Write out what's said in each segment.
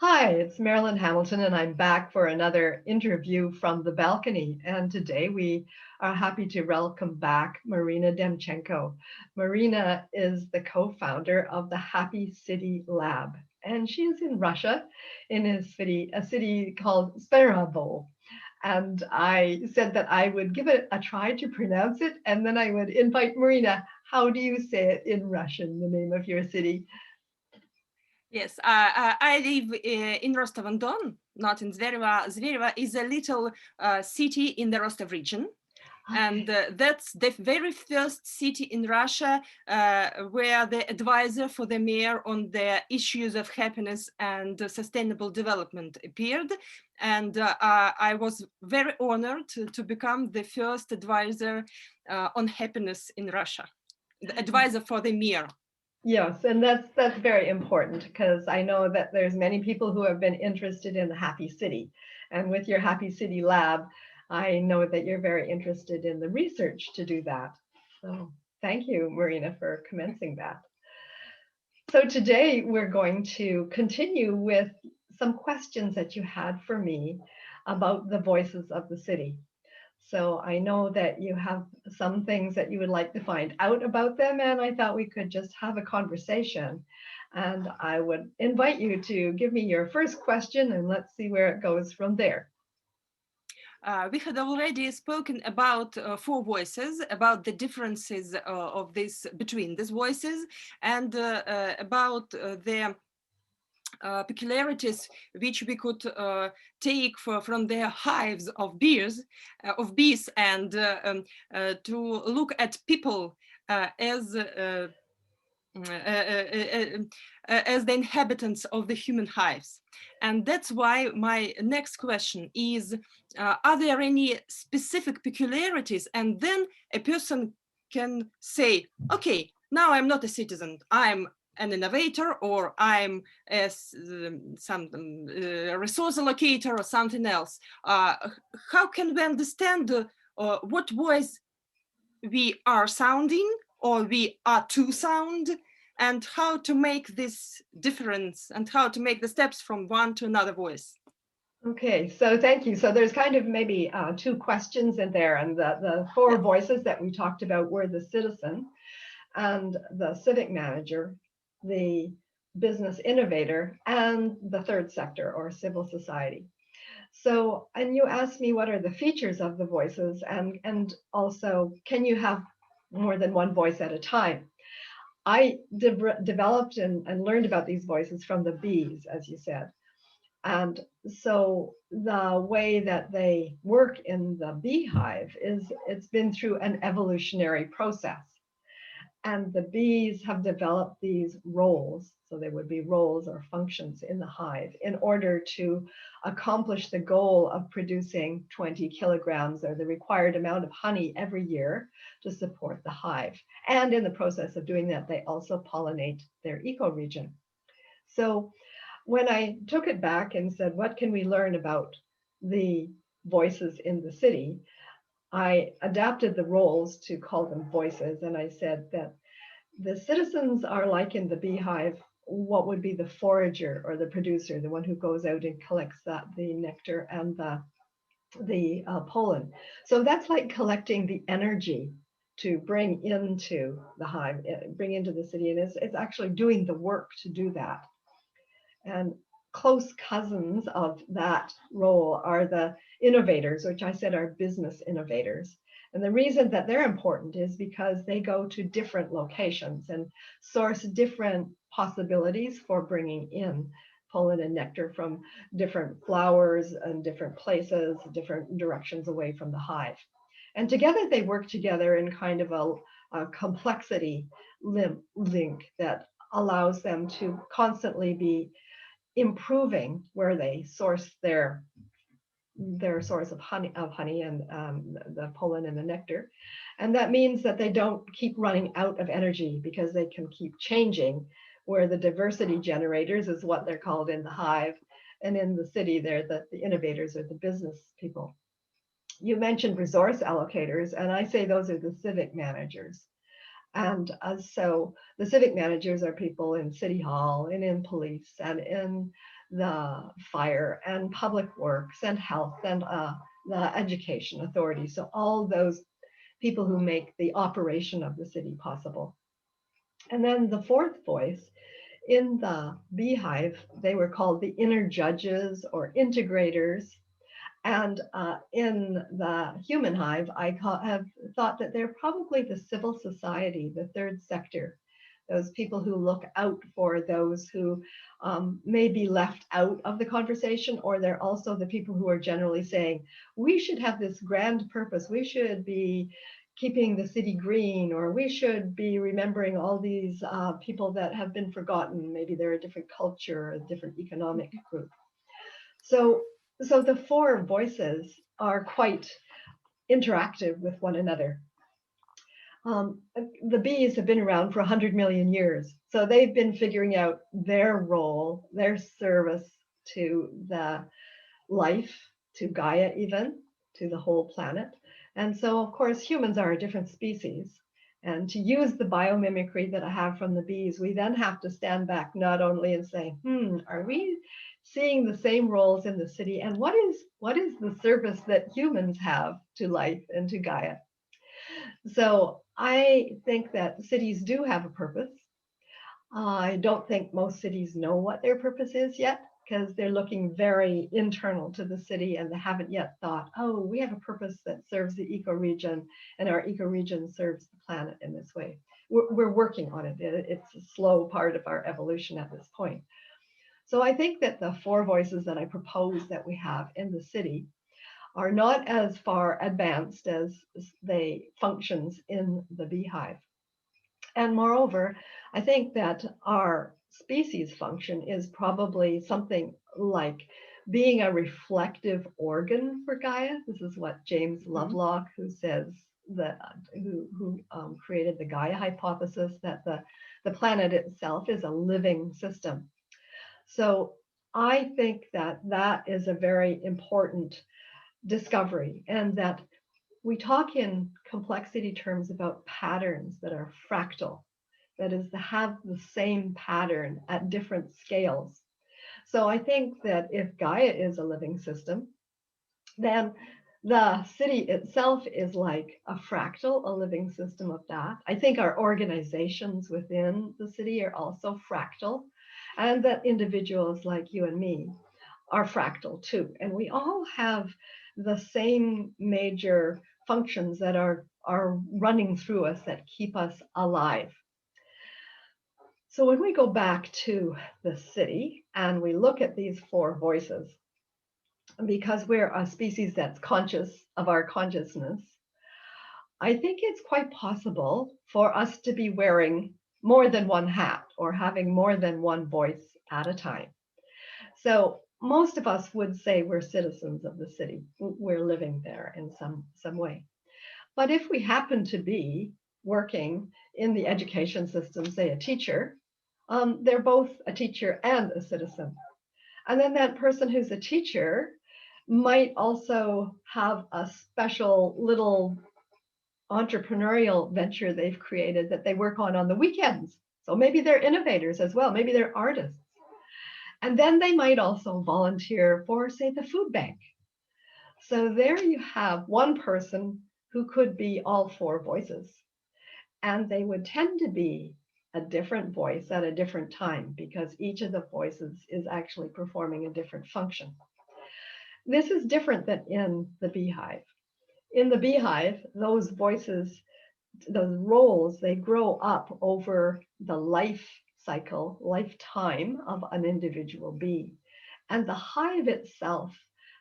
Hi, it's Marilyn Hamilton, and I'm back for another interview from the balcony. And today we are happy to welcome back Marina Demchenko. Marina is the co-founder of the Happy City Lab, and she is in Russia, in a city called Speravo. And I said that I would give it a try to pronounce it, and then I would invite Marina. How do you say it in Russian, the name of your city? Yes, I live in Rostov-on-Don, not in Zverevo. Zverevo is a little city in the Rostov region. And Okay. that's the very first city in Russia where the advisor for the mayor on the issues of happiness and sustainable development appeared. And I was very honored to become the first advisor on happiness in Russia, the advisor for the mayor. Yes, and that's very important because I know that there's many people who have been interested in the Happy City. And with your Happy City Lab, I know that you're very interested in the research to do that. So thank you, Marina, for commencing that. So today we're going to continue with some questions that you had for me about the voices of the city. So I know that you have some things that you would like to find out about them, and I thought we could just have a conversation. And I would invite you to give me your first question, and let's see where it goes from there. We had already spoken about four voices, about the differences of this between these voices, and about the peculiarities which we could take from the hives of bees, and to look at people as the inhabitants of the human hives. And that's why my next question is, are there any specific peculiarities? And then a person can say, okay, now I'm not a citizen, I'm an innovator, or I'm some resource allocator or something else. How can we understand what voice we are sounding or we are to sound, and how to make this difference and how to make the steps from one to another voice? Okay, so thank you. So there's kind of maybe two questions in there, and the four Yeah. voices that we talked about were the citizen and the civic manager, the business innovator, and the third sector or civil society. So, and you asked me what are the features of the voices, and also can you have more than one voice at a time? I developed and learned about these voices from the bees, as you said. And so the way that they work in the beehive is it's been through an evolutionary process. And the bees have developed these roles, so they would be roles or functions in the hive, in order to accomplish the goal of producing 20 kilograms or the required amount of honey every year to support the hive. And in the process of doing that, they also pollinate their ecoregion. So when I took it back and said, what can we learn about the voices in the city? I adapted the roles to call them voices. And I said that the citizens are like in the beehive, what would be the forager or the producer, the one who goes out and collects the nectar and the pollen. So that's like collecting the energy to bring into the hive, bring into the city. And it's actually doing the work to do that. And close cousins of that role are the innovators, which I said are business innovators. And the reason that they're important is because they go to different locations and source different possibilities for bringing in pollen and nectar from different flowers and different places, different directions away from the hive. And together they work together in kind of a complexity link that allows them to constantly be improving where they source their source of honey and the pollen and the nectar. And that means that they don't keep running out of energy because they can keep changing, where the diversity generators is what they're called in the hive. And in the city, they're the innovators or the business people. You mentioned resource allocators, and I say those are the civic managers. And so the civic managers are people in City Hall and in police and in the fire and public works and health and the education authority. So all those people who make the operation of the city possible. And then the fourth voice in the beehive, they were called the inner judges or integrators. And in the human hive, have thought that they're probably the civil society, the third sector, those people who look out for those who may be left out of the conversation, or they're also the people who are generally saying, we should have this grand purpose. We should be keeping the city green, or we should be remembering all these people that have been forgotten. Maybe they're a different culture, a different economic group. So the four voices are quite interactive with one another. The bees have been around for 100 million years, so they've been figuring out their role, their service to the life, to Gaia even, to the whole planet. And so, of course, humans are a different species. And to use the biomimicry that I have from the bees, we then have to stand back not only and say, are we seeing the same roles in the city? And what is the service that humans have to life and to Gaia? So I think that cities do have a purpose. I don't think most cities know what their purpose is yet, because they're looking very internal to the city and they haven't yet thought, oh, we have a purpose that serves the ecoregion and our ecoregion serves the planet in this way. We're working on it. It's a slow part of our evolution at this point. So I think that the four voices that I propose that we have in the city are not as far advanced as they functions in the beehive. And moreover, I think that our species function is probably something like being a reflective organ for Gaia. This is what James Lovelock, who says that, who created the Gaia hypothesis, that the planet itself is a living system. So I think that that is a very important discovery, and that we talk in complexity terms about patterns that are fractal, that is, to have the same pattern at different scales. So I think that if Gaia is a living system, then the city itself is like a fractal, a living system of that. I think our organizations within the city are also fractal, and that individuals like you and me are fractal too. And we all have the same major functions that are running through us that keep us alive. So when we go back to the city and we look at these four voices, because we're a species that's conscious of our consciousness, I think it's quite possible for us to be wearing more than one hat or having more than one voice at a time. So most of us would say we're citizens of the city. We're living there in some way. But if we happen to be working in the education system, say a teacher, they're both a teacher and a citizen. And then that person who's a teacher might also have a special little entrepreneurial venture they've created that they work on the weekends. So maybe they're innovators as well. Maybe they're artists. And then they might also volunteer for, say, the food bank. So there you have one person who could be all four voices. And they would tend to be a different voice at a different time, because each of the voices is actually performing a different function. This is different than in the beehive. In the beehive, those voices, those roles, they grow up over the life cycle, lifetime of an individual bee. And the hive itself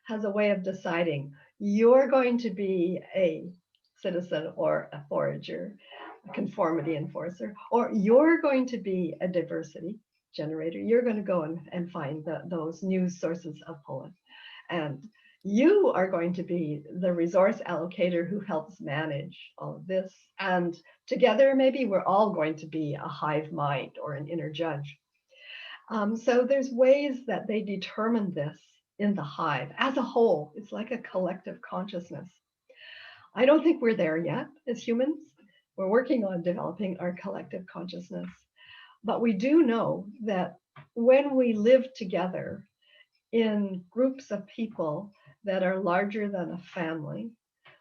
has a way of deciding, you're going to be a citizen or a forager, a conformity enforcer, or you're going to be a diversity generator. You're going to go and find those new sources of pollen. And you are going to be the resource allocator who helps manage all of this. And together, maybe we're all going to be a hive mind or an inner judge. So there's ways that they determine this in the hive as a whole. It's like a collective consciousness. I don't think we're there yet as humans. We're working on developing our collective consciousness. But we do know that when we live together in groups of people that are larger than a family,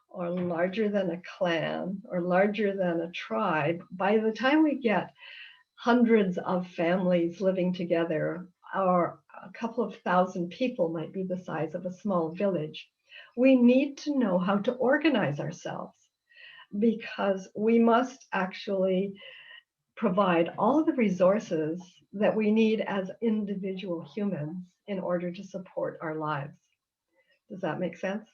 or larger than a clan, or larger than a tribe, by the time we get hundreds of families living together, or a couple of thousand people might be the size of a small village, we need to know how to organize ourselves, because we must actually provide all the resources that we need as individual humans in order to support our lives. Does that make sense?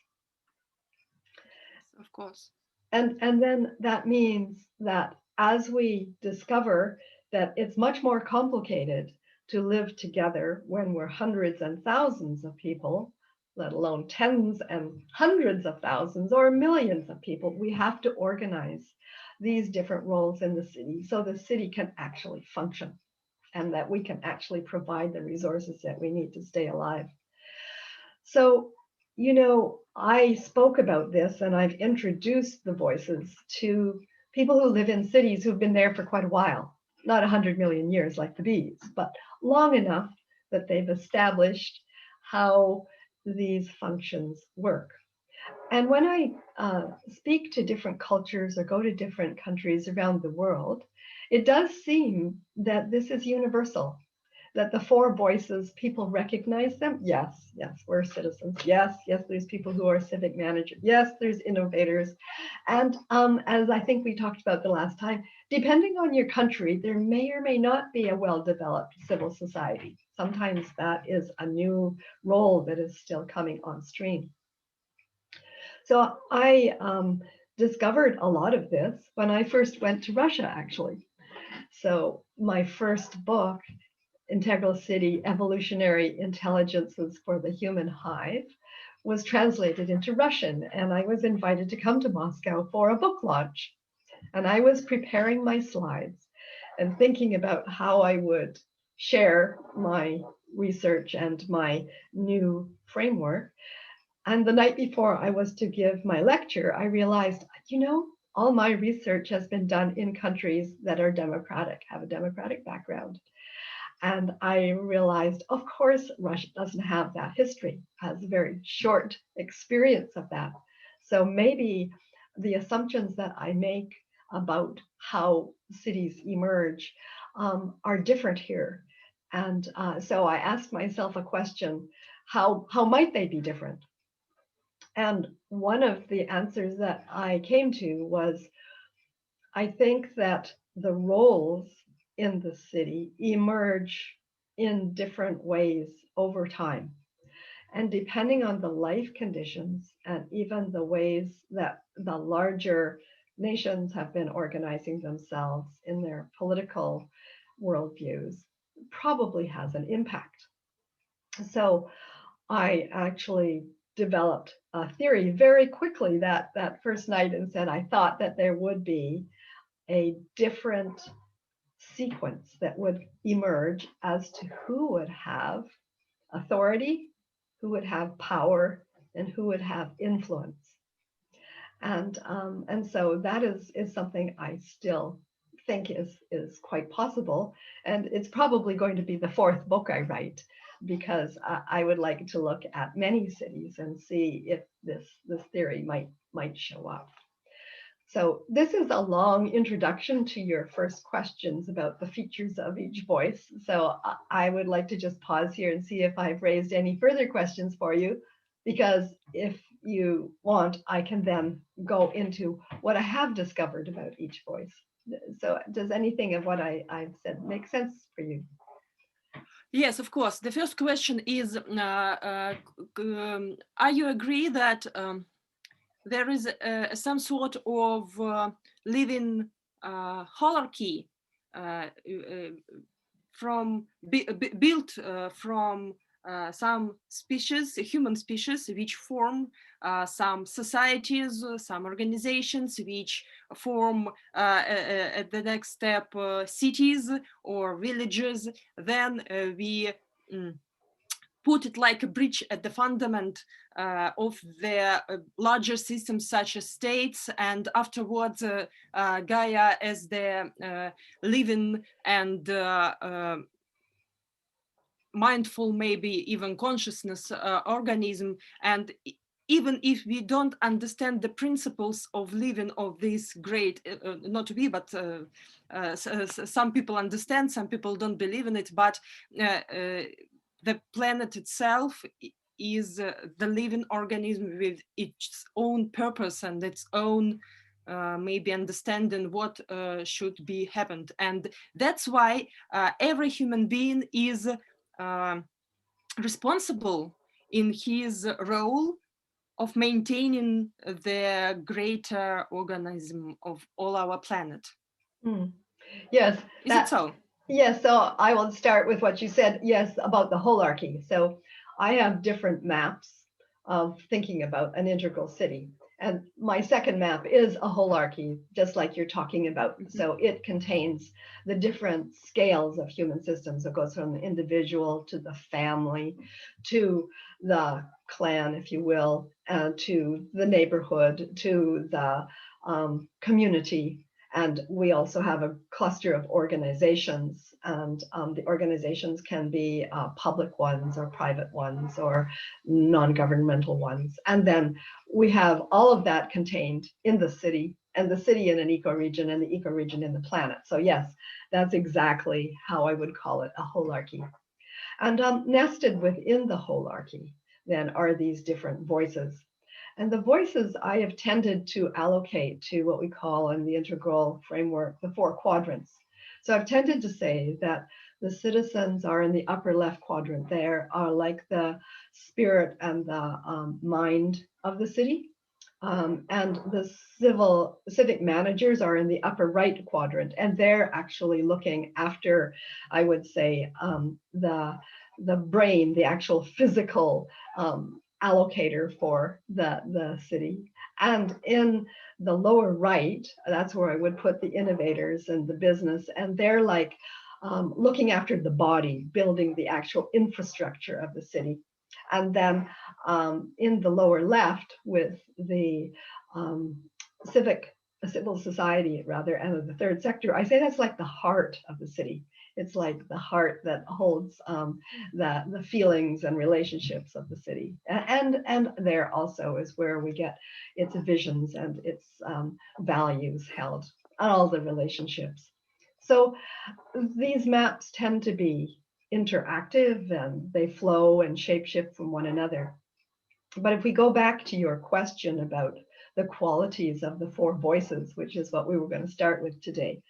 Yes, of course. And then that means that as we discover that it's much more complicated to live together when we're hundreds and thousands of people, let alone tens and hundreds of thousands or millions of people, we have to organize these different roles in the city so the city can actually function and that we can actually provide the resources that we need to stay alive. So, you know, I spoke about this and I've introduced the voices to people who live in cities who've been there for quite a while, not 100 million years like the bees, but long enough that they've established how these functions work. And when I speak to different cultures or go to different countries around the world, it does seem that this is universal, that the four voices, people recognize them. Yes, yes, we're citizens. Yes, yes, there's people who are civic managers. Yes, there's innovators. And as I think we talked about the last time, depending on your country, there may or may not be a well-developed civil society. Sometimes that is a new role that is still coming on stream. So I discovered a lot of this when I first went to Russia, actually. So my first book, Integral City Evolutionary Intelligences for the Human Hive, was translated into Russian, and I was invited to come to Moscow for a book launch. And I was preparing my slides and thinking about how I would share my research and my new framework. And the night before I was to give my lecture, I realized, you know, all my research has been done in countries that are democratic, have a democratic background. And I realized, of course, Russia doesn't have that history, has a very short experience of that. So maybe the assumptions that I make about how cities emerge are different here. And so I asked myself a question, how might they be different? And one of the answers that I came to was, I think that the roles in the city emerge in different ways over time. And depending on the life conditions and even the ways that the larger nations have been organizing themselves in their political worldviews, probably has an impact. So I actually developed a theory very quickly that first night and said I thought that there would be a different sequence that would emerge as to who would have authority, who would have power, and who would have influence. And so that is something I still think is quite possible, and it's probably going to be the fourth book I write, because I would like to look at many cities and see if this theory might show up. So this is a long introduction to your first questions about the features of each voice. So I would like to just pause here and see if I've raised any further questions for you, because if you want, I can then go into what I have discovered about each voice. So does anything of what I've said make sense for you? Yes, of course. The first question is, are you agree that there is some sort of living hierarchy from built from some species, human species, which form some societies, some organizations, which form at the next step cities or villages. Then we put it like a bridge at the fundament of the larger systems such as states, and afterwards Gaia as the living and mindful, maybe even consciousness organism. And even if we don't understand the principles of living of this great, not we, but some people understand, some people don't believe in it, but the planet itself is the living organism with its own purpose and its own maybe understanding what should be happened. And that's why every human being is responsible in his role of maintaining the greater organism of all our planet. Yes. Is it so? Yes, so I will start with what you said, yes, about the holarchy. So I have different maps of thinking about an integral city. And my second map is a holarchy, just like you're talking about. So it contains the different scales of human systems. It goes from the individual to the family, to the clan, if you will, to the neighborhood, to the community. And we also have a cluster of organizations, and the organizations can be public ones or private ones or non-governmental ones. And then we have all of that contained in the city, and the city in an ecoregion, and the ecoregion in the planet. So yes, that's exactly how I would call it, a holarchy. And nested within the holarchy then are these different voices. And the voices I have tended to allocate to what we call in the integral framework, the 4 quadrants. So I've tended to say that the citizens are in the upper left quadrant. They are like the spirit and the mind of the city. And the civic managers are in the upper right quadrant, and they're actually looking after, I would say, the brain, the actual physical allocator for the city. And in the lower right, that's where I would put the innovators and the business, and they're like looking after the body, building the actual infrastructure of the city. And then in the lower left with the civil society rather, and the third sector, I say that's like the heart of the city. It's like the heart that holds the feelings and relationships of the city. And there also is where we get its visions and its values held, and all the relationships. So these maps tend to be interactive, and they flow and shapeshift from one another. But if we go back to your question about the qualities of the 4 voices, which is what we were going to start with today,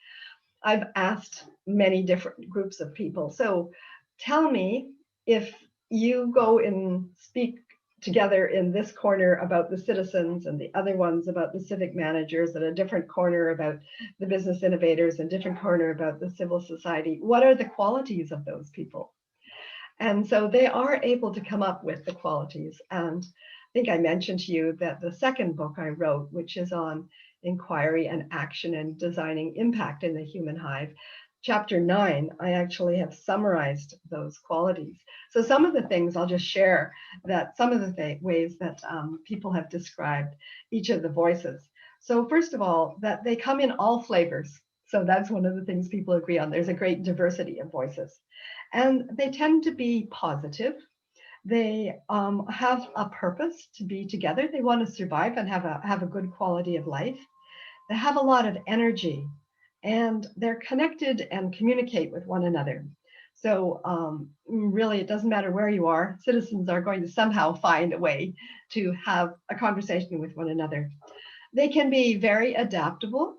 I've asked many different groups of people. So tell me, if you go and speak together in this corner about the citizens and the other ones about the civic managers, and a different corner about the business innovators, and different corner about the civil society, what are the qualities of those people? And so they are able to come up with the qualities. And I think I mentioned to you that the second book I wrote, which is on inquiry and action and designing impact in the human hive, chapter 9, I actually have summarized those qualities. So some of the things I'll just share, that some of the ways that people have described each of the voices. So first of all, that they come in all flavors. So that's one of the things people agree on. There's a great diversity of voices. And they tend to be positive. They have a purpose to be together. They want to survive and have a good quality of life. They have a lot of energy, and they're connected and communicate with one another. So really, it doesn't matter where you are. Citizens are going to somehow find a way to have a conversation with one another. They can be very adaptable,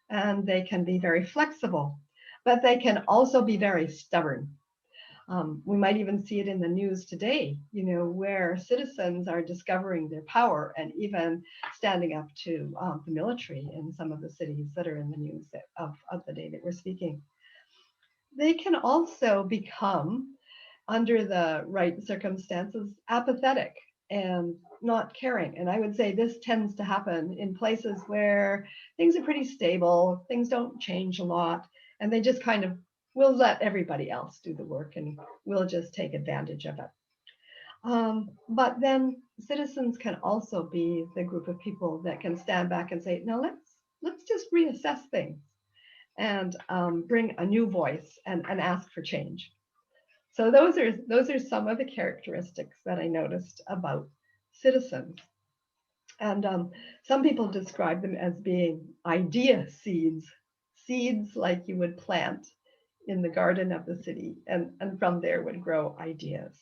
and they can be very flexible, but they can also be very stubborn. We might even see it in the news today, where citizens are discovering their power and even standing up to the military in some of the cities that are in the news of the day that we're speaking. They can also become, under the right circumstances, apathetic and not caring. And I would say this tends to happen in places where things are pretty stable, things don't change a lot, and they just kind of, we'll let everybody else do the work and we'll just take advantage of it. But then citizens can also be the group of people that can stand back and say, now let's just reassess things and bring a new voice and ask for change. So those are some of the characteristics that I noticed about citizens. And some people describe them as being idea seeds, seeds like you would plant in the garden of the city, and from there would grow ideas.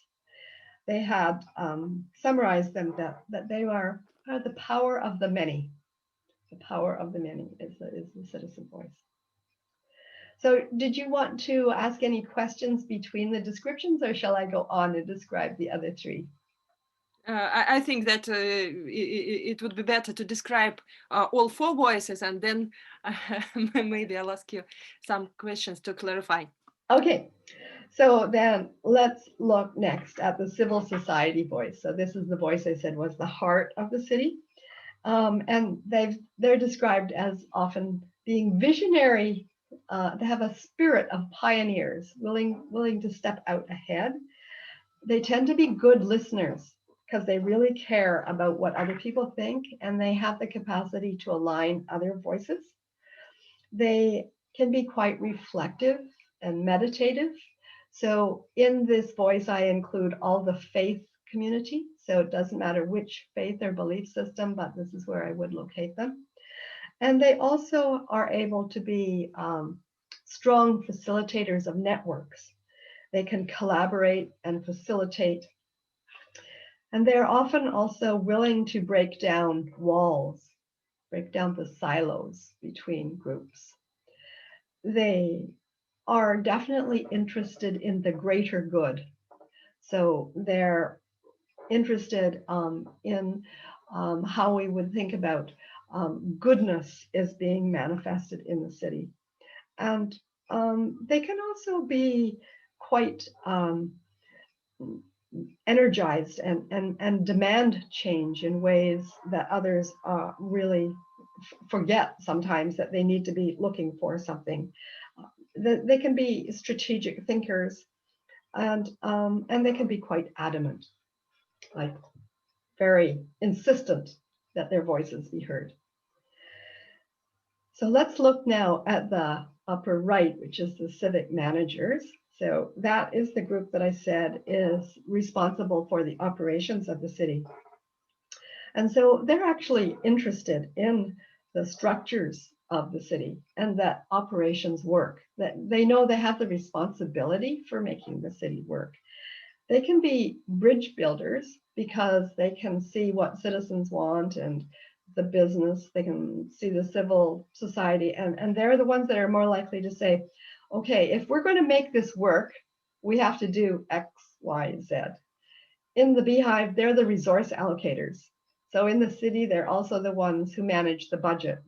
They had summarized them that they are the power of the many. The power of the many is the citizen voice. So did you want to ask any questions between the descriptions, or shall I go on and describe the other three? I think that it would be better to describe all four voices, and then maybe I'll ask you some questions to clarify. Okay, so then let's look next at the civil society voice. So this is the voice I said was the heart of the city. And they're described as often being visionary. They have a spirit of pioneers, willing to step out ahead. They tend to be good listeners because they really care about what other people think, and they have the capacity to align other voices. They can be quite reflective and meditative. So in this voice, I include all the faith community. So it doesn't matter which faith or belief system, but this is where I would locate them. And they also are able to be strong facilitators of networks. They can collaborate and facilitate. And they're often also willing to break down walls, break down the silos between groups. They are definitely interested in the greater good. So they're interested in how we would think about goodness is being manifested in the city. And they can also be quite energized and demand change in ways that others really forget sometimes that they need to be looking for something. They can be strategic thinkers, and they can be quite adamant, like very insistent that their voices be heard. So let's look now at the upper right, which is the civic managers. So that is the group that I said is responsible for the operations of the city. And so they're actually interested in the structures of the city and that operations work, that they know they have the responsibility for making the city work. They can be bridge builders because they can see what citizens want and the business, they can see the civil society, and they're the ones that are more likely to say, okay, if we're going to make this work, we have to do X, Y, Z. In the Beehive, they're the resource allocators. So in the city, they're also the ones who manage the budget,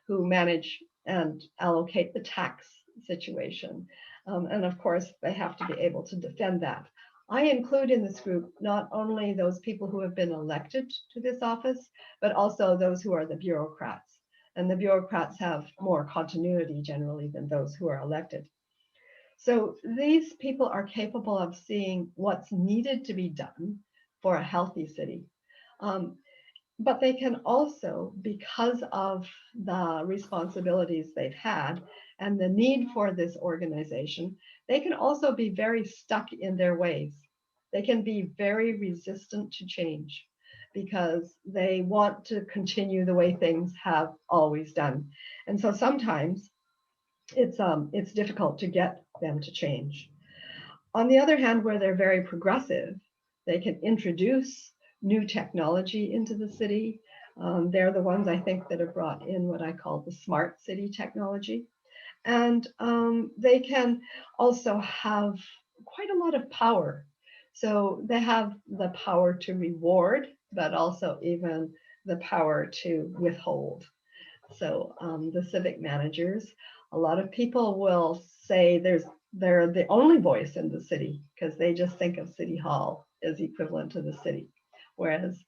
who manage and allocate the tax situation. And of course, they have to be able to defend that. I include in this group not only those people who have been elected to this office, but also those who are the bureaucrats. And the bureaucrats have more continuity generally than those who are elected. So these people are capable of seeing what's needed to be done for a healthy city. But they can also, because of the responsibilities they've had and the need for this organization, they can also be very stuck in their ways. They can be very resistant to change because they want to continue the way things have always done. And so sometimes it's difficult to get them to change. On the other hand, where they're very progressive, they can introduce new technology into the city. They're the ones I think that have brought in what I call the smart city technology. And they can also have quite a lot of power. So they have the power to reward, but also even the power to withhold. So the civic managers, a lot of people will say they're the only voice in the city because they just think of City Hall as equivalent to the city. Whereas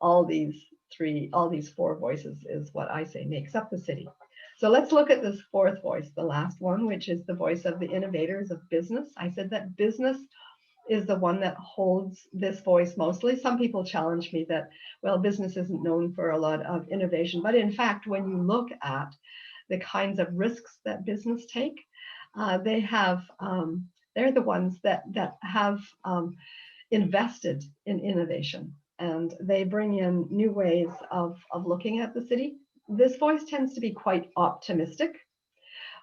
all these four voices is what I say makes up the city. So let's look at this fourth voice, the last one, which is the voice of the innovators of business. I said that business is the one that holds this voice mostly. Some people challenge me that, well, business isn't known for a lot of innovation. But in fact, when you look at the kinds of risks that business take, they have, they're the ones that have invested in innovation, and they bring in new ways of looking at the city. This voice tends to be quite optimistic.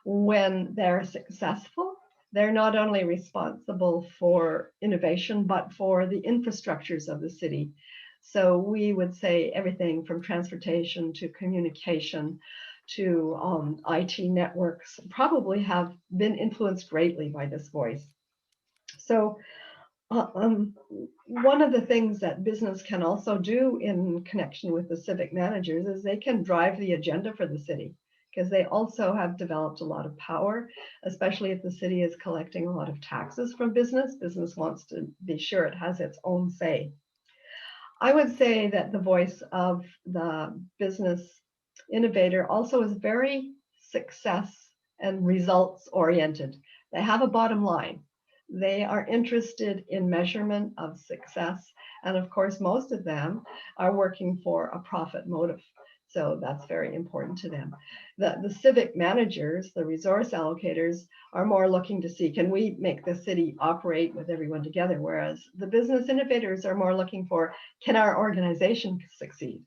When they're successful, they're not only responsible for innovation, but for the infrastructures of the city. So we would say everything from transportation to communication to IT networks probably have been influenced greatly by this voice. So one of the things that business can also do in connection with the civic managers is they can drive the agenda for the city, because they also have developed a lot of power, especially if the city is collecting a lot of taxes from business. Business wants to be sure it has its own say. I would say that the voice of the business innovator also is very success and results oriented. They have a bottom line. They are interested in measurement of success. And of course, most of them are working for a profit motive. So that's very important to them. The civic managers, the resource allocators, are more looking to see, can we make the city operate with everyone together? Whereas the business innovators are more looking for, can our organization succeed?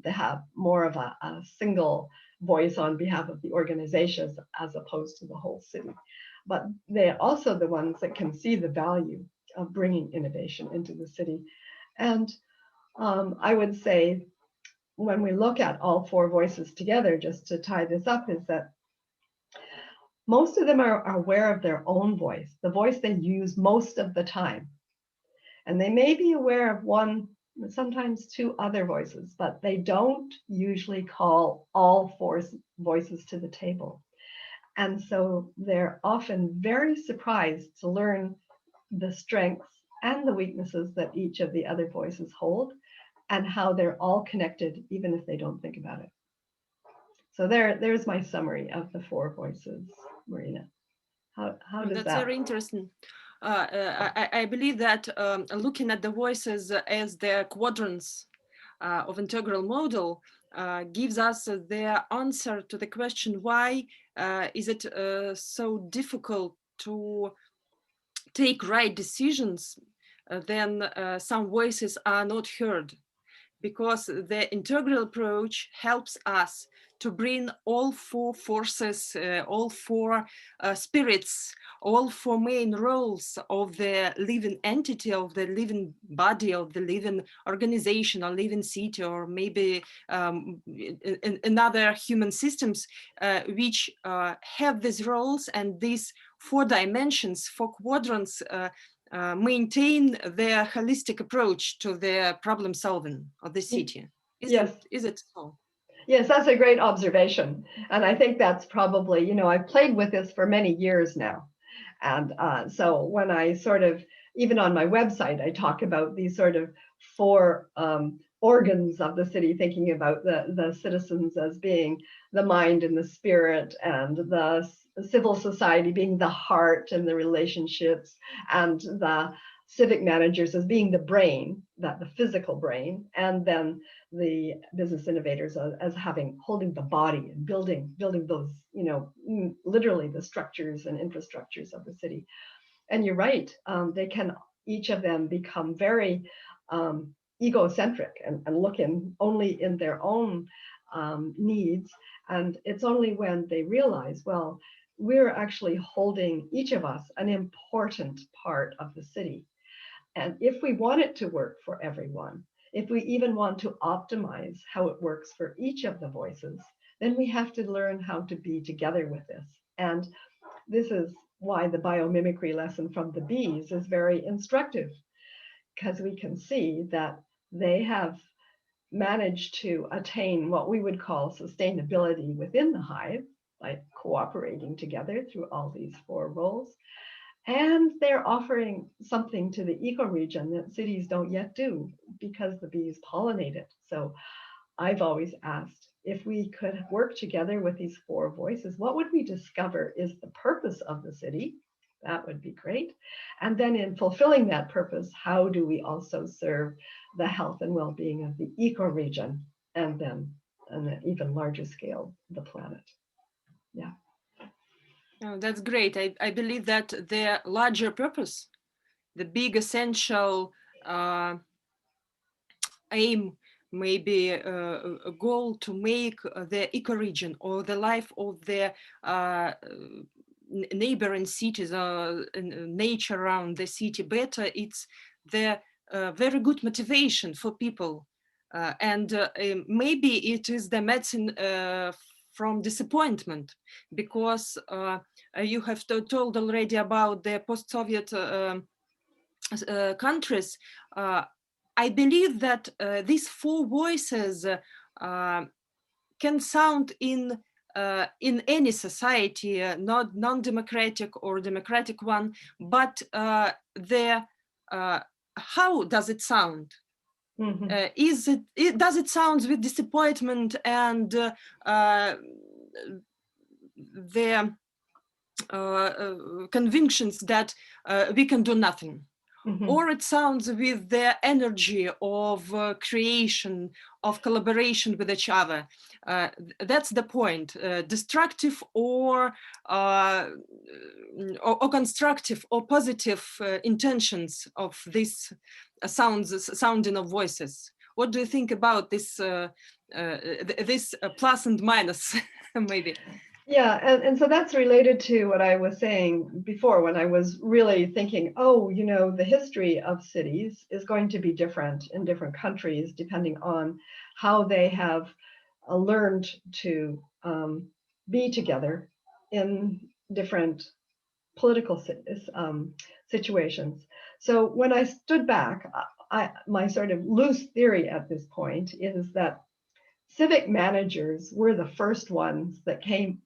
They have more of a single voice on behalf of the organizations as opposed to the whole city. But they're also the ones that can see the value of bringing innovation into the city. And I would say, when we look at all four voices together, just to tie this up, is that most of them are aware of their own voice, the voice they use most of the time. And they may be aware of one, sometimes two other voices, but they don't usually call all four voices to the table. And so they're often very surprised to learn the strengths and the weaknesses that each of the other voices hold, and how they're all connected, even if they don't think about it. So there's my summary of the four voices, Marina. How does That's that? very interesting. I believe that looking at the voices as the quadrants of integral model gives us the answer to the question, why is it so difficult to take right decisions, then some voices are not heard, because the integral approach helps us to bring all four forces, all four spirits, all four main roles of the living entity, of the living body, of the living organization or living city, or maybe in other human systems, which have these roles and these four dimensions, four quadrants, maintain their holistic approach to the problem solving of the city. Is it so? Yes, that's a great observation. And I think that's probably, I've played with this for many years now. And so when I sort of, even on my website, I talk about these sort of four organs of the city, thinking about the citizens as being the mind and the spirit, and the civil society being the heart and the relationships, and the civic managers as being the brain, the physical brain, and then the business innovators as holding the body and building those, literally the structures and infrastructures of the city. And you're right, they can, each of them, become very egocentric and look only in their own needs. And it's only when they realize, well, we're actually holding, each of us, an important part of the city. And if we want it to work for everyone, if we even want to optimize how it works for each of the voices, then we have to learn how to be together with this. And this is why the biomimicry lesson from the bees is very instructive, because we can see that they have managed to attain what we would call sustainability within the hive by cooperating together through all these four roles. And they're offering something to the ecoregion that cities don't yet do, because the bees pollinate it. So I've always asked, if we could work together with these four voices, what would we discover is the purpose of the city? That would be great. And then in fulfilling that purpose, how do we also serve the health and well-being of the ecoregion, and then on an even larger scale, the planet? Yeah. Oh, that's great. I believe that the larger purpose, the big essential aim, maybe a goal to make the ecoregion or the life of the neighboring cities or nature around the city better, it's the very good motivation for people. And maybe it is the medicine from disappointment, because you have told already about the post-Soviet countries. I believe that these four voices can sound in any society, not non-democratic or democratic one, but how does it sound? Does it sound with disappointment and the convictions that we can do nothing? Or it sounds with the energy of creation, of collaboration with each other. That's the point. Destructive or constructive or positive intentions of this sounding of voices. What do you think about this plus and minus, maybe? Yeah, and so that's related to what I was saying before, when I was really thinking, oh, you know, the history of cities is going to be different in different countries depending on how they have learned to be together in different political situations. So when I stood back, my sort of loose theory at this point is that civic managers were the first ones that came.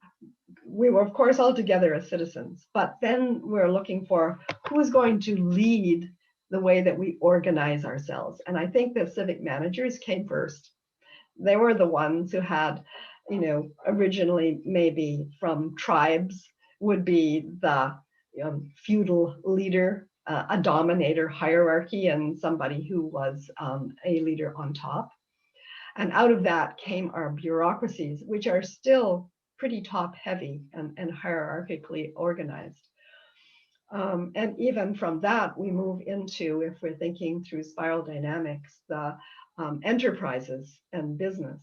We were, of course, all together as citizens, but then we're looking for who's going to lead the way that we organize ourselves. And I think the civic managers came first. They were the ones who had, you know, originally maybe from tribes, would be the feudal leader, a dominator hierarchy, and somebody who was a leader on top. And out of that came our bureaucracies, which are still pretty top heavy and hierarchically organized. And even from that, we move into, if we're thinking through spiral dynamics, the enterprises and business.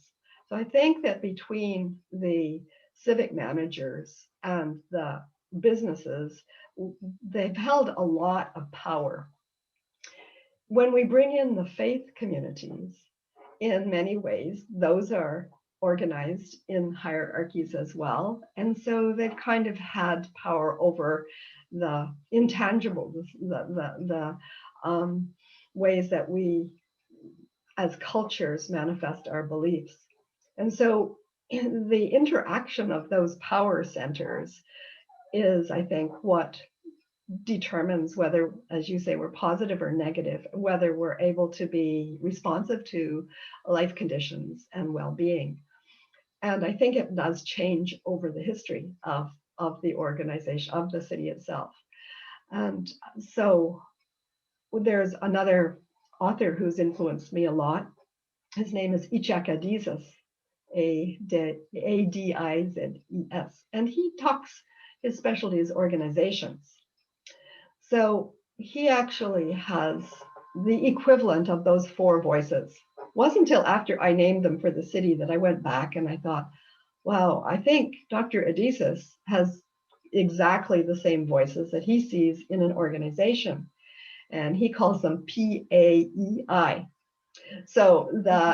So I think that between the civic managers and the businesses, they've held a lot of power. When we bring in the faith communities, in many ways, those are organized in hierarchies as well. And so they've kind of had power over the intangible, the ways that we as cultures manifest our beliefs. And so the interaction of those power centers is, I think, what determines whether, as you say, we're positive or negative, whether we're able to be responsive to life conditions and well-being. And I think it does change over the history of the organization, of the city itself. And so there's another author who's influenced me a lot. His name is Adizes, Adizes. And he talks, his specialty is organizations. So he actually has the equivalent of those four voices. It wasn't until after I named them for the city that I went back and I thought, wow, I think Dr. Adizes has exactly the same voices that he sees in an organization. And he calls them PAEI. So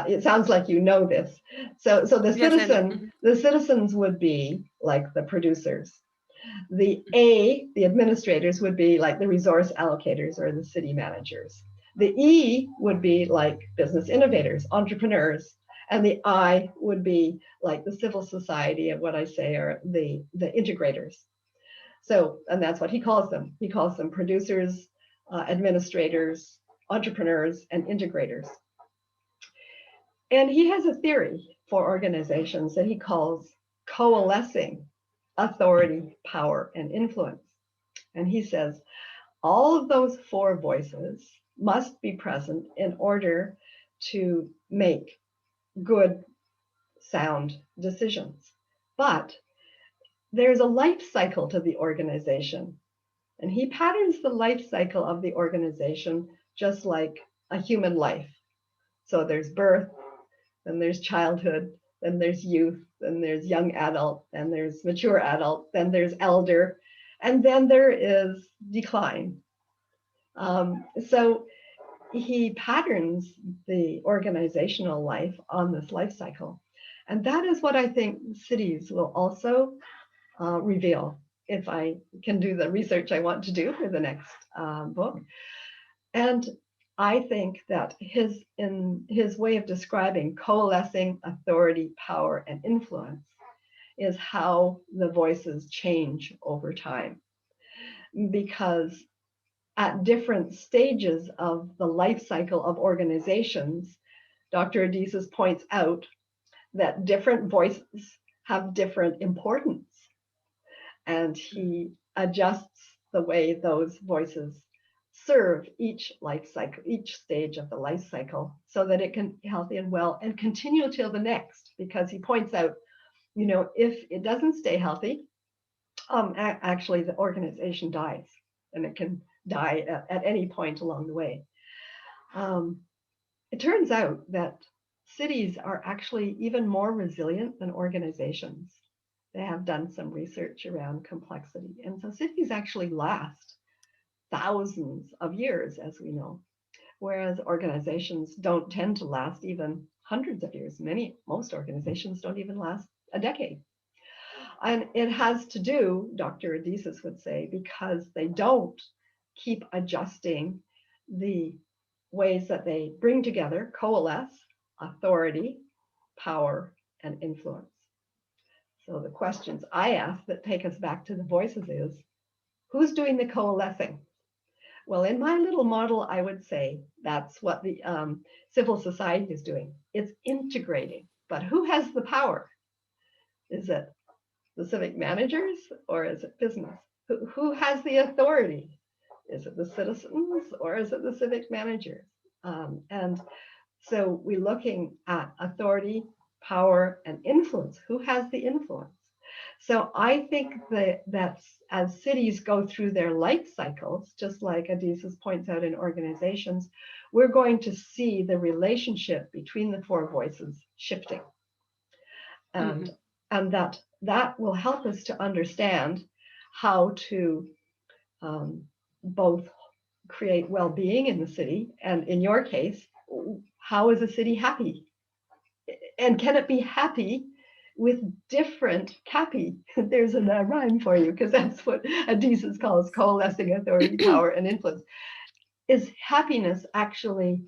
it sounds like you know this. So the citizens would be like the producers. The administrators would be like the resource allocators or the city managers. The E would be like business innovators, entrepreneurs. And the I would be like the civil society, and what I say are the integrators. So, and that's what he calls them. He calls them producers, administrators, entrepreneurs, and integrators. And he has a theory for organizations that he calls coalescing authority, power, and influence. And he says, all of those four voices must be present in order to make good, sound decisions. But there's a life cycle to the organization. And he patterns the life cycle of the organization just like a human life. So there's birth, then there's childhood, then there's youth, then there's young adult, then there's mature adult, then there's elder, and then there is decline. So he patterns the organizational life on this life cycle. And that is what I think cities will also reveal if I can do the research I want to do for the next book. And I think that in his way of describing coalescing authority, power, and influence is how the voices change over time. Because at different stages of the life cycle of organizations, Dr. Adizes points out that different voices have different importance, and he adjusts the way those voices serve each life cycle, each stage of the life cycle, so that it can be healthy and well and continue till the next. Because he points out, if it doesn't stay healthy, actually the organization dies, and it can die at any point along the way. It turns out that cities are actually even more resilient than organizations. They have done some research around complexity. And so cities actually last thousands of years, as we know, whereas organizations don't tend to last even hundreds of years. Most organizations don't even last a decade. And it has to do, Dr. Adizes would say, because they don't keep adjusting the ways that they bring together, coalesce, authority, power, and influence. So the questions I ask that take us back to the voices is, who's doing the coalescing? Well, in my little model, I would say that's what the civil society is doing. It's integrating. But who has the power? Is it the civic managers, or is it business? Who has the authority? Is it the citizens, or is it the civic managers? And so we're looking at authority, power, and influence. Who has the influence? So I think that as cities go through their life cycles, just like Adizes points out in organizations, we're going to see the relationship between the four voices shifting. And that will help us to understand how to both create well-being in the city, and in your case, how is a city happy? And can it be happy with different CAPI? There's a rhyme for you, because that's what Adizes calls coalescing authority, power, and influence. Is happiness actually,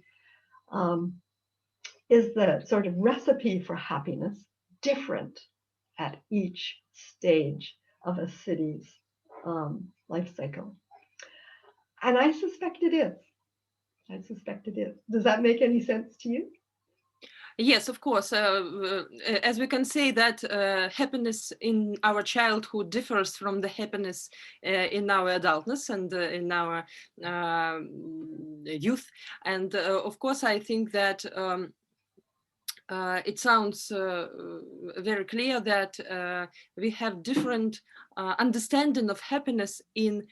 is the sort of recipe for happiness different at each stage of a city's life cycle? And I suspect it is. I suspect it is. Does that make any sense to you? Yes, of course. As we can say that happiness in our childhood differs from the happiness in our adultness and in our youth. And of course, I think that it sounds very clear that we have different understanding of happiness in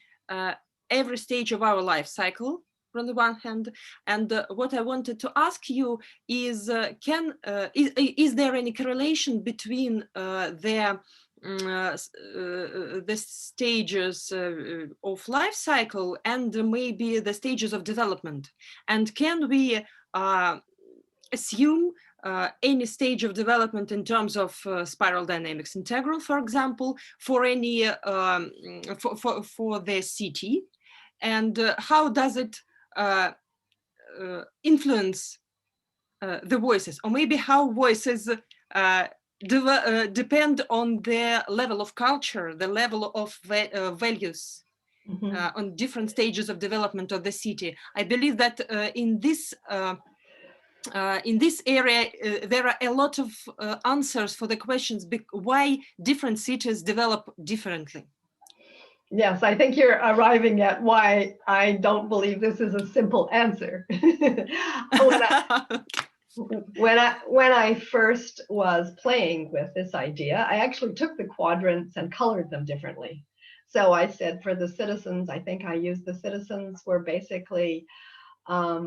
every stage of our life cycle, from the one hand. And what I wanted to ask you is, is there any correlation between the stages of life cycle and maybe the stages of development? And can we assume any stage of development in terms of spiral dynamics integral, for example, for any for the city, and how does it influence the voices, or maybe how voices depend on the level of culture, the level of values on different stages of development of the city? I believe that in this area, there are a lot of answers for the questions why different cities develop differently. Yes, I think you're arriving at why I don't believe this is a simple answer. When I first was playing with this idea, I actually took the quadrants and colored them differently. So I said for the citizens, I think I used the citizens were basically, I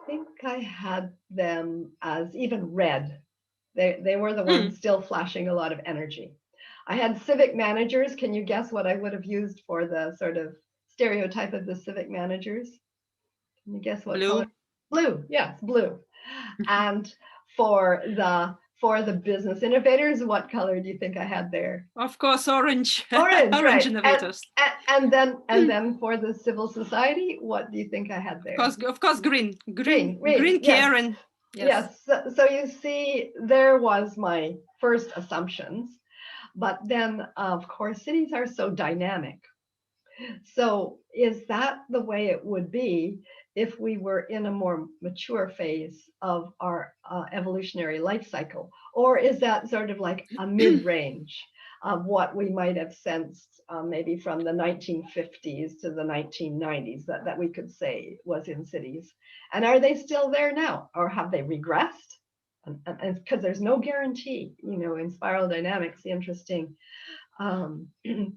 think I had them as even red. They were the ones still flashing a lot of energy. I had civic managers. Can you guess what I would have used for the sort of stereotype of the civic managers? Can you guess what color? Blue. Blue, yes, blue. And for the business innovators, what color do you think I had there? Of course, orange. Orange, Orange right. innovators. And then for the civil society, what do you think I had there? Of course, green. Green Yes. Karen. Yes. So you see, there was my first assumptions. But then, of course, cities are so dynamic. So is that the way it would be if we were in a more mature phase of our evolutionary life cycle? Or is that sort of like a mid-range of what we might have sensed maybe from the 1950s to the 1990s that we could say was in cities? And are they still there now, or have they regressed? And because there's no guarantee, in spiral dynamics, the interesting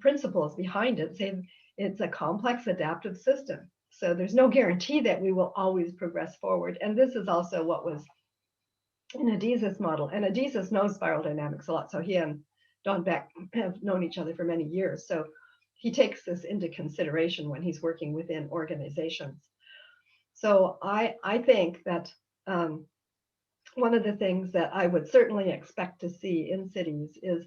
principles behind it say it's a complex adaptive system. So there's no guarantee that we will always progress forward. And this is also what was in Adizes' model. And Adizes knows spiral dynamics a lot. So he and Don Beck have known each other for many years. So he takes this into consideration when he's working within organizations. So I think that one of the things that I would certainly expect to see in cities is,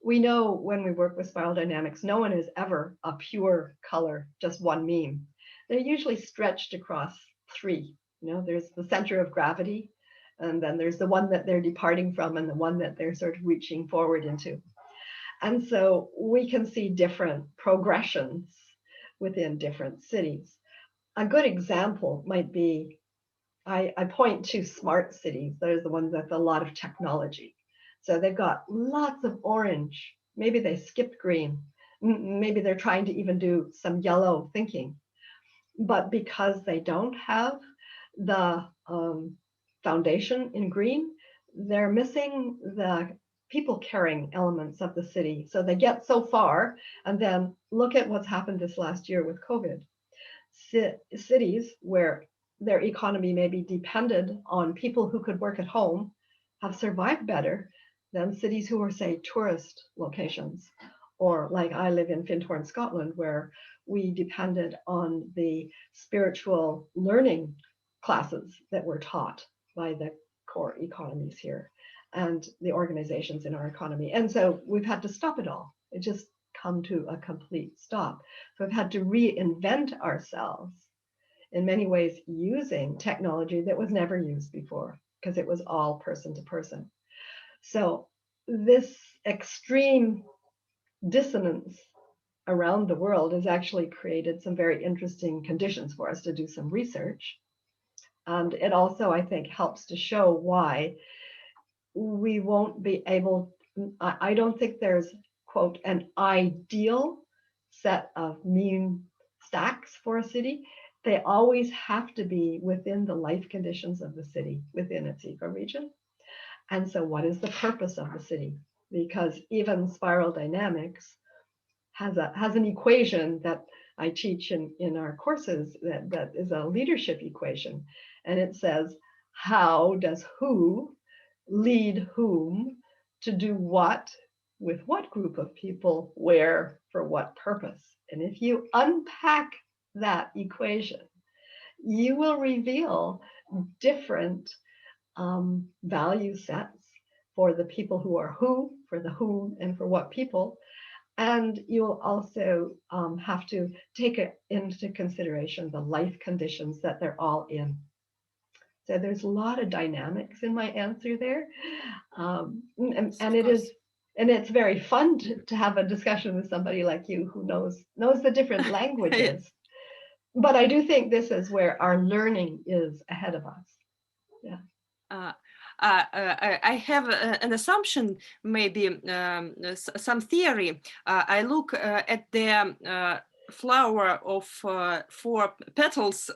we know when we work with spiral dynamics, no one is ever a pure color, just one meme. They're usually stretched across three. There's the center of gravity, and then there's the one that they're departing from, and the one that they're sort of reaching forward into. And so we can see different progressions within different cities. A good example might be, I point to smart cities. Those are the ones with a lot of technology. So they've got lots of orange. Maybe they skipped green. Maybe they're trying to even do some yellow thinking. But because they don't have the foundation in green, they're missing the people caring elements of the city. So they get so far, and then look at what's happened this last year with COVID. Cities where their economy may be depended on people who could work at home have survived better than cities who are, say, tourist locations. Or like I live in Findhorn, Scotland, where we depended on the spiritual learning classes that were taught by the core economies here and the organizations in our economy. And so we've had to stop it all. It just come to a complete stop. So we've had to reinvent ourselves in many ways using technology that was never used before, because it was all person to person. So this extreme dissonance around the world has actually created some very interesting conditions for us to do some research. And it also, I think, helps to show why we won't be able, I don't think there's, quote, an ideal set of mean stacks for a city. They always have to be within the life conditions of the city, within its ecoregion. And so what is the purpose of the city? Because even spiral dynamics has an equation that I teach in our courses that is a leadership equation. And it says, how does who lead whom to do what with what group of people, where, for what purpose? And if you unpack that equation, you will reveal different value sets for the people who are who, for the whom, and for what people. And you'll also have to take it into consideration the life conditions that they're all in. So there's a lot of dynamics in my answer there. And it is, and it's very fun to have a discussion with somebody like you who knows the different languages. Yes. But I do think this is where our learning is ahead of us. Yeah. I have an assumption, maybe some theory. I look at the flower of 4 petals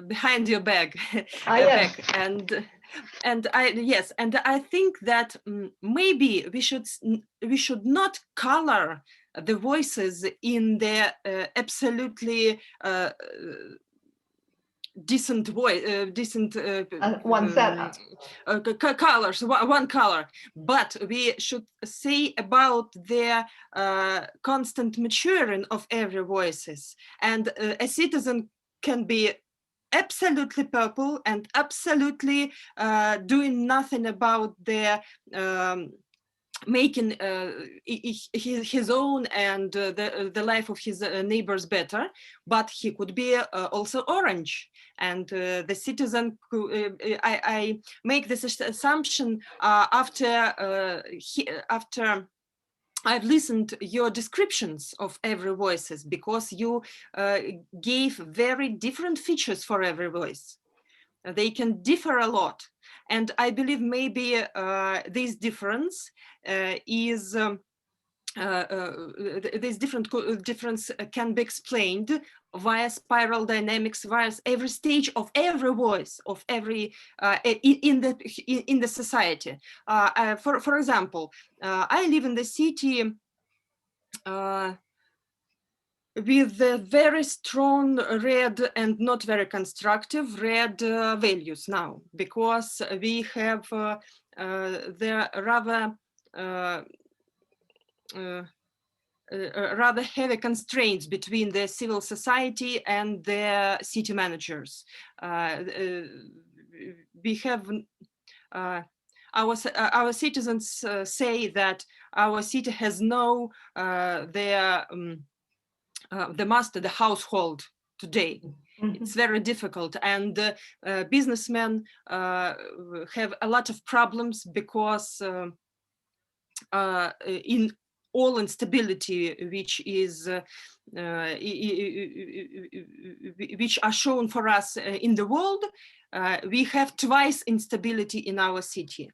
behind your bag, Yes. back, and I think that maybe we should not color the voices in the absolutely decent voice, decent One set. colors, one color, but we should say about the constant maturing of every voices, and a citizen can be absolutely purple and absolutely doing nothing about the making his own and the life of his neighbors better, but he could be also orange, and the citizen I make this assumption after I've listened your descriptions of every voices, because you gave very different features for every voice. They can differ a lot. And I believe maybe this difference is this difference can be explained via spiral dynamics, via every stage of every voice of every in the society. For example, I live in the city with a very strong red and not very constructive red values now, because we have the rather heavy constraints between the civil society and the city managers. We have our citizens say that our city has no the master, the household today. It's very difficult, and businessmen have a lot of problems because in all instability which is which are shown for us in the world, we have twice instability in our city.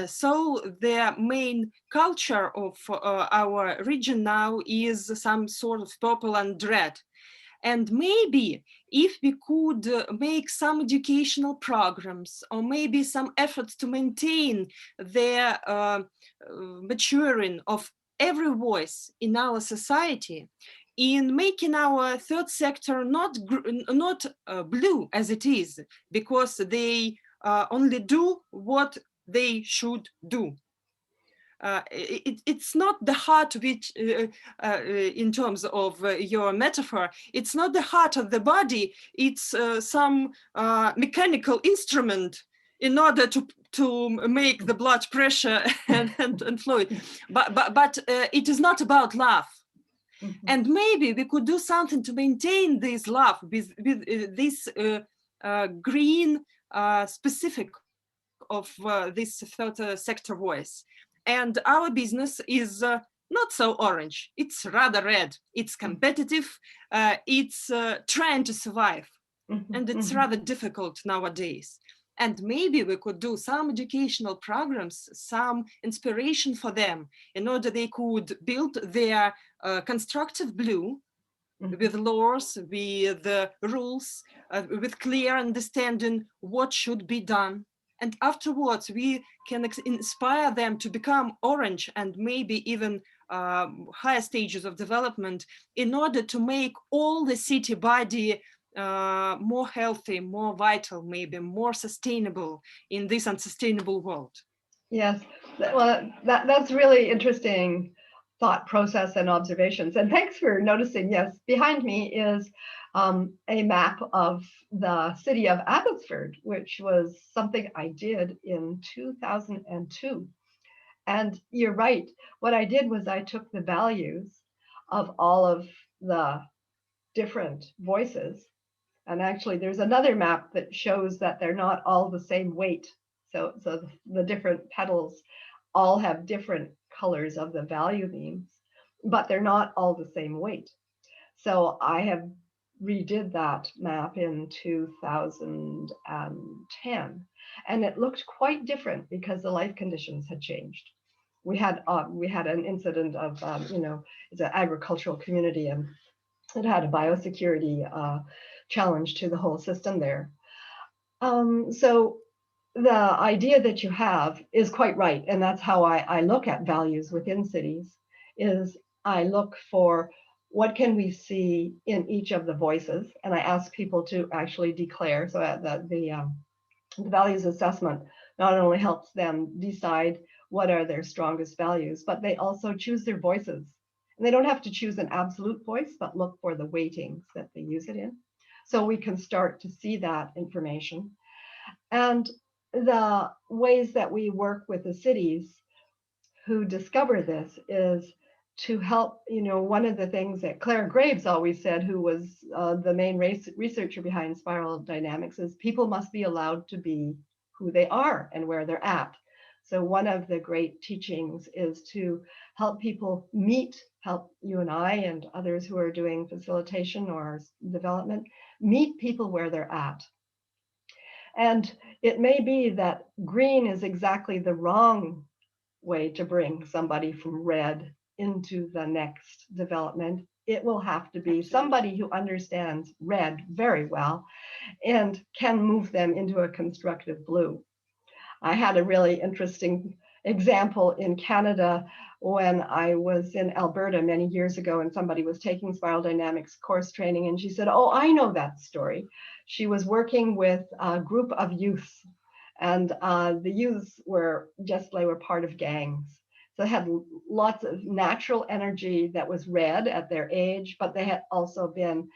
So the main culture of our region now is some sort of purple and red. And maybe if we could make some educational programs, or maybe some efforts to maintain the maturing of every voice in our society, in making our third sector not blue as it is, because they only do what they should do. It's not the heart which, in terms of your metaphor, it's not the heart of the body, it's some mechanical instrument in order to make the blood pressure and fluid. But it is not about love. And maybe we could do something to maintain this love with this green specific of this third sector voice. And our business is not so orange, it's rather red. It's competitive, it's trying to survive. And it's rather difficult nowadays. And maybe we could do some educational programs, some inspiration for them, in order they could build their constructive blue with laws, with rules, with clear understanding what should be done. And afterwards, we can inspire them to become orange and maybe even higher stages of development, in order to make all the city body more healthy, more vital, maybe more sustainable in this unsustainable world. Yes, well, that's really interesting thought process and observations. And thanks for noticing. Yes, behind me is a map of the city of Abbotsford, which was something I did in 2002. And you're right. What I did was I took the values of all of the different voices. And actually, there's another map that shows that they're not all the same weight. So the different petals all have different colors of the value beams, but they're not all the same weight. So I have redid that map in 2010, and it looked quite different because the life conditions had changed. We had an incident of it's an agricultural community, and it had a biosecurity challenge to the whole system there. So the idea that you have is quite right, and that's how I look at values within cities. Is I look for what can we see in each of the voices, and I ask people to actually declare, so that the values assessment not only helps them decide what are their strongest values, but they also choose their voices. And they don't have to choose an absolute voice, but look for the weightings that they use it in. So we can start to see that information. And the ways that we work with the cities who discover this is to help, one of the things that Claire Graves always said, who was the main researcher behind spiral dynamics, is people must be allowed to be who they are and where they're at. So one of the great teachings is to help people help you and I and others who are doing facilitation or development, meet people where they're at. And it may be that green is exactly the wrong way to bring somebody from red into the next development. It will have to be somebody who understands red very well and can move them into a constructive blue. I had a really interesting example in Canada when I was in Alberta many years ago, and somebody was taking spiral dynamics course training, and she said, "Oh, I know that story." She was working with a group of youth, and the youths they were part of gangs. So they had lots of natural energy that was red at their age, but they had also been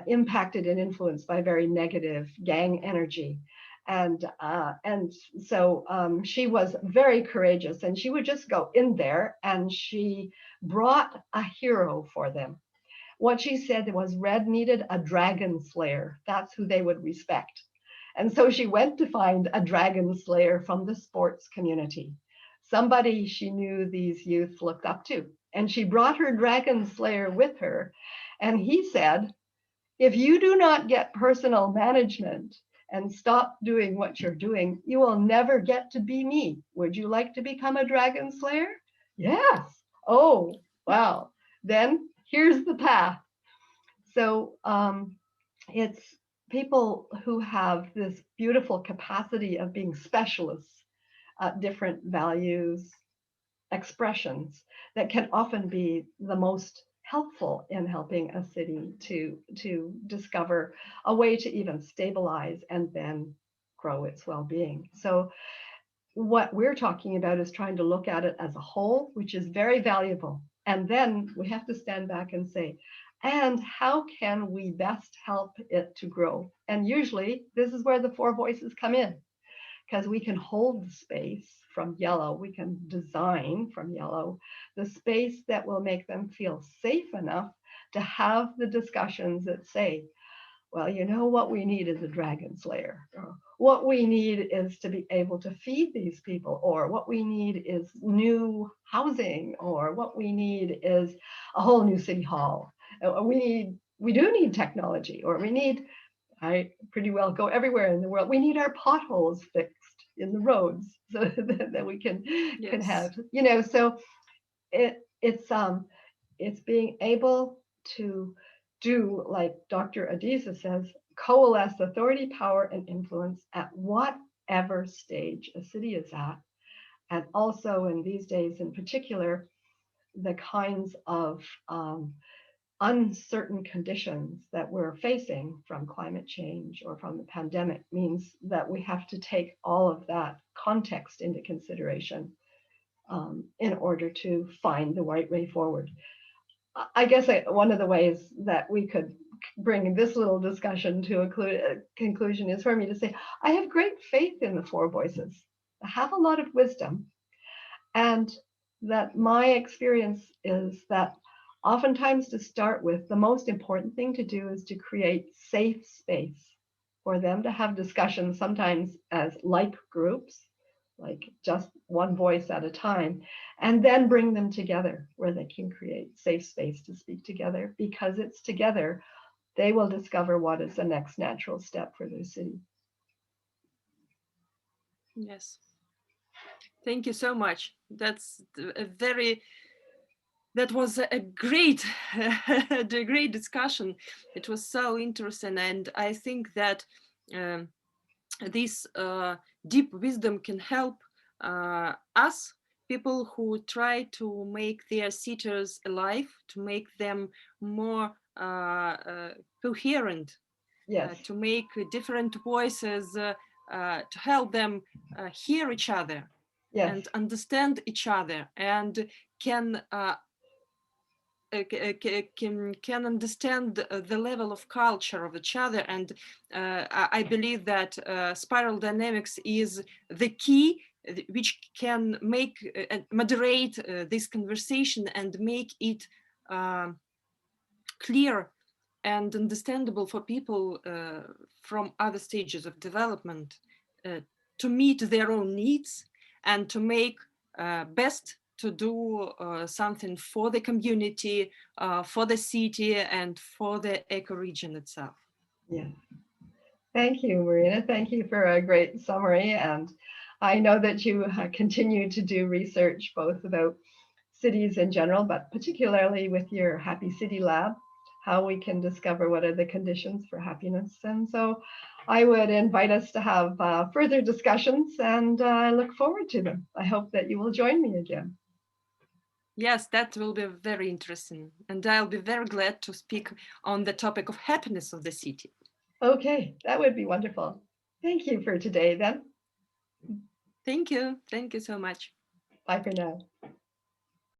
impacted and influenced by very negative gang energy. And so she was very courageous, and she would just go in there, and she brought a hero for them. What she said was red needed a dragon slayer. That's who they would respect. And so she went to find a dragon slayer from the sports community, somebody she knew these youth looked up to. And she brought her dragon slayer with her. And he said, "If you do not get personal management and stop doing what you're doing, you will never get to be me. Would you like to become a dragon slayer?" Yes. Oh, wow. Then here's the path. So it's people who have this beautiful capacity of being specialists at different values, expressions that can often be the most helpful in helping a city to discover a way to even stabilize and then grow its well-being. So what we're talking about is trying to look at it as a whole, which is very valuable. And then we have to stand back and say, and how can we best help it to grow? And usually this is where the four voices come in, because we can hold the space from yellow, we can design from yellow, the space that will make them feel safe enough to have the discussions that say, well, what we need is a dragon slayer. Or what we need is to be able to feed these people, or what we need is new housing, or what we need is a whole new city hall. We do need technology, or I pretty well go everywhere in the world. We need our potholes fixed in the roads so that we can have, so it's being able to do, like Dr. Adiza says, coalesce authority, power, and influence at whatever stage a city is at. And also in these days in particular, the kinds of uncertain conditions that we're facing from climate change or from the pandemic means that we have to take all of that context into consideration in order to find the right way forward. I guess one of the ways that we could bring this little discussion to a conclusion is for me to say, I have great faith in the four voices. I have a lot of wisdom, and that my experience is that oftentimes, to start with, the most important thing to do is to create safe space for them to have discussions, sometimes as like groups, like just one voice at a time, and then bring them together where they can create safe space to speak together, because it's together they will discover what is the next natural step for their city. Yes. Thank you so much. That's a very, that was a great, a great discussion. It was so interesting, and I think that this deep wisdom can help us, people who try to make their cities alive, to make them more coherent, Yes. to make different voices, to help them hear each other Yes. and understand each other, and can can understand the level of culture of each other. And I believe that spiral dynamics is the key which can make moderate this conversation and make it clear and understandable for people from other stages of development to meet their own needs and to make best to do something for the community, for the city, and for the ecoregion itself. Yeah. Thank you, Marina. Thank you for a great summary. And I know that you continue to do research both about cities in general, but particularly with your Happy City Lab, how we can discover what are the conditions for happiness. And so I would invite us to have further discussions, and I look forward to them. I hope that you will join me again. Yes, that will be very interesting. And I'll be very glad to speak on the topic of happiness of the city. Okay, that would be wonderful. Thank you for today then. Thank you. Thank you so much. Bye for now.